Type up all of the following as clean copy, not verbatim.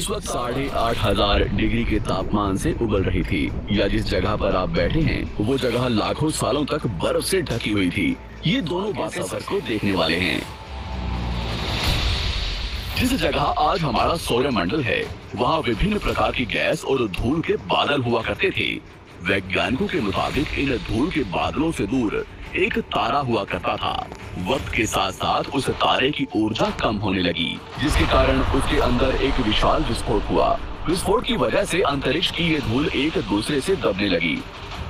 इस वक्त 8,500 डिग्री के तापमान से उबल रही थी, या जिस जगह पर आप बैठे हैं वो जगह लाखों सालों तक बर्फ से ढकी हुई थी। ये दोनों बातें सफर को देखने वाले हैं। जिस जगह आज हमारा सौरमंडल है, वहाँ विभिन्न प्रकार की गैस और धूल के बादल हुआ करते थे। वैज्ञानिकों के मुताबिक इन धूल के बादलों से दूर एक तारा हुआ करता था। वक्त के साथ साथ उस तारे की ऊर्जा कम होने लगी, जिसके कारण उसके अंदर एक विशाल विस्फोट हुआ। विस्फोट की वजह से अंतरिक्ष की ये धूल एक दूसरे से दबने लगी।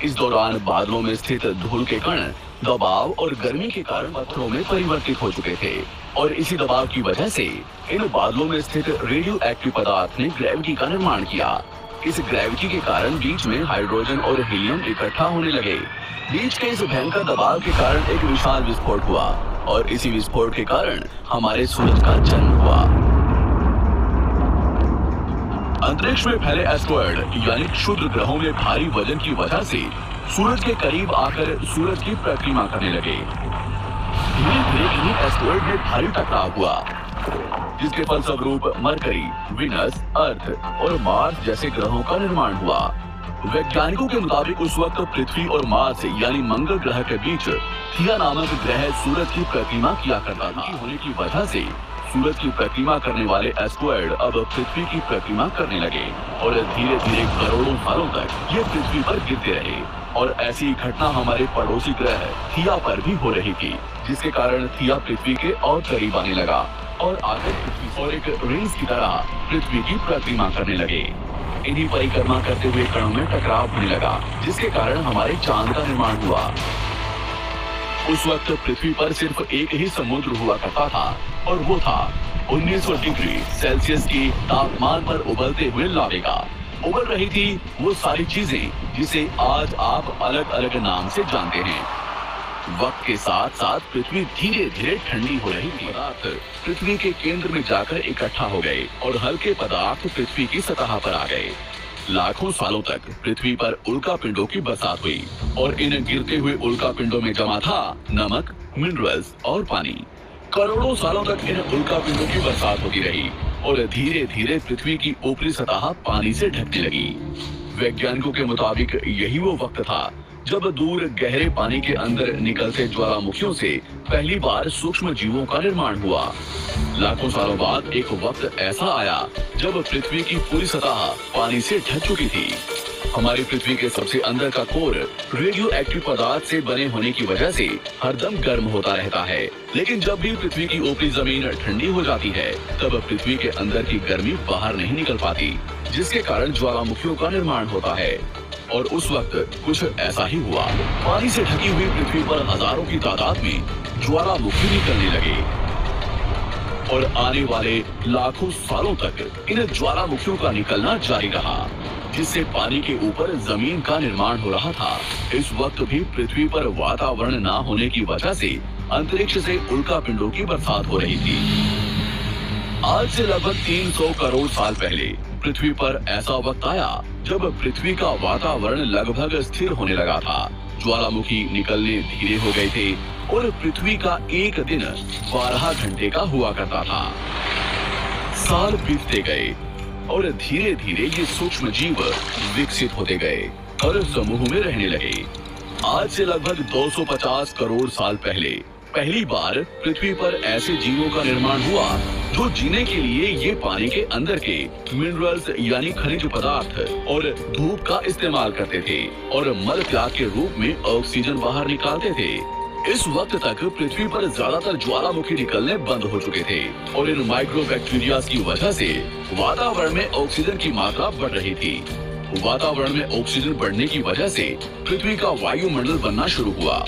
इस दौरान बादलों में स्थित धूल के कण दबाव और गर्मी के कारण पत्थरों में परिवर्तित हो चुके थे, और इसी दबाव की वजह से इन बादलों में स्थित रेडियो एक्टिव पदार्थ ने ग्रेविटी का निर्माण किया। इस ग्रेविटी के कारण बीच में हाइड्रोजन और हीलियम इकट्ठा होने लगे। बीच के इस भयंकर दबाव के कारण एक विशाल विस्फोट हुआ, और इसी विस्फोट के कारण हमारे सूरज का जन्म हुआ। अंतरिक्ष में फैले एस्टेरॉयड यानी क्षुद्र ग्रहों में भारी वजन की वजह से सूरज के करीब आकर सूरज की परिक्रमा करने लगे। धीरे धीरे इन्हीं एस्टेरॉयड में भारी टकराव हुआ, जिसके फलस्वरूप मरकरी, विनस, अर्थ और मार्स जैसे ग्रहों का निर्माण हुआ। वैज्ञानिकों के मुताबिक उस वक्त पृथ्वी और मार्स यानी मंगल ग्रह के बीच थिया नामक ग्रह सूरज की परिक्रमा किया करता था। होने की वजह से सूरज की परिक्रमा करने वाले एस्टेरॉयड अब पृथ्वी की परिक्रमा करने लगे, और धीरे धीरे करोड़ों सालों तक ये पृथ्वी पर गिरते रहे। और ऐसी घटना हमारे पड़ोसी ग्रह थिया पर भी हो रही थी, जिसके कारण थिया पृथ्वी के और करीब आने लगा और आकर पृथ्वी और एक रेस की तरह पृथ्वी की परिक्रमा करने लगे। इन्हीं परिक्रमा करते हुए कणों में टकराव होने लगा, जिसके कारण हमारे चांद का निर्माण हुआ। उस वक्त पृथ्वी पर सिर्फ एक ही समुद्र हुआ करता था, और वो था 1900 डिग्री सेल्सियस की तापमान पर उबलते हुए लावेगा। उबल रही थी वो सारी चीजें जिसे आज आप अलग अलग नाम से जानते हैं। वक्त के साथ साथ पृथ्वी धीरे धीरे ठंडी हो रही थी। पदार्थ पृथ्वी के केंद्र में जाकर इकट्ठा हो गए, और हल्के पदार्थ पृथ्वी की सतह पर आ गए। लाखों सालों तक पृथ्वी पर उल्कापिंडों की बरसात हुई, और इन गिरते हुए उल्कापिंडों में जमा था नमक, मिनरल्स और पानी। करोड़ों सालों तक इन उल्कापिंडों की बरसात होती रही, और धीरे धीरे पृथ्वी की ऊपरी सतह पानी से ढकने लगी। वैज्ञानिकों के मुताबिक यही वो वक्त था जब दूर गहरे पानी के अंदर निकलते ज्वालामुखियों से पहली बार सूक्ष्म जीवों का निर्माण हुआ। लाखों सालों बाद एक वक्त ऐसा आया जब पृथ्वी की पूरी सतह पानी से ढक चुकी थी। हमारी पृथ्वी के सबसे अंदर का कोर रेडियो एक्टिव पदार्थ से बने होने की वजह से हरदम गर्म होता रहता है, लेकिन जब भी पृथ्वी की ऊपरी जमीन ठंडी हो जाती है, तब पृथ्वी के अंदर की गर्मी बाहर नहीं निकल पाती, जिसके कारण ज्वालामुखियों का निर्माण होता है। और उस वक्त कुछ ऐसा ही हुआ। पानी से ढकी हुई पृथ्वी पर हजारों की तादाद में ज्वालामुखी निकलने लगे, और आने वाले लाखों सालों तक इन ज्वालामुखियों का निकलना जारी रहा, जिससे पानी के ऊपर जमीन का निर्माण हो रहा था। इस वक्त भी पृथ्वी पर वातावरण न होने की वजह से अंतरिक्ष से उल्कापिंडों की बरसात हो रही थी। आज से लगभग 300 करोड़ साल पहले पृथ्वी पर ऐसा वक्त आया जब पृथ्वी का वातावरण लगभग स्थिर होने लगा था। ज्वालामुखी निकलने धीरे हो गए थे, और पृथ्वी का एक दिन 12 घंटे का हुआ करता था। साल बीतते गए, और धीरे धीरे ये सूक्ष्म जीव विकसित होते गए और समूह में रहने लगे। आज से लगभग 250 करोड़ साल पहले पहली बार पृथ्वी पर ऐसे जीवों का निर्माण हुआ जो जीने के लिए ये पानी के अंदर के मिनरल्स यानी खनिज पदार्थ और धूप का इस्तेमाल करते थे, और मल त्याग के रूप में ऑक्सीजन बाहर निकालते थे। इस वक्त तक पृथ्वी पर ज्यादातर ज्वालामुखी निकलने बंद हो चुके थे, और इन माइक्रोबैक्टीरिया की वजह से वातावरण में ऑक्सीजन की मात्रा बढ़ रही थी। वातावरण में ऑक्सीजन बढ़ने की वजह से पृथ्वी का वायुमंडल बनना शुरू हुआ,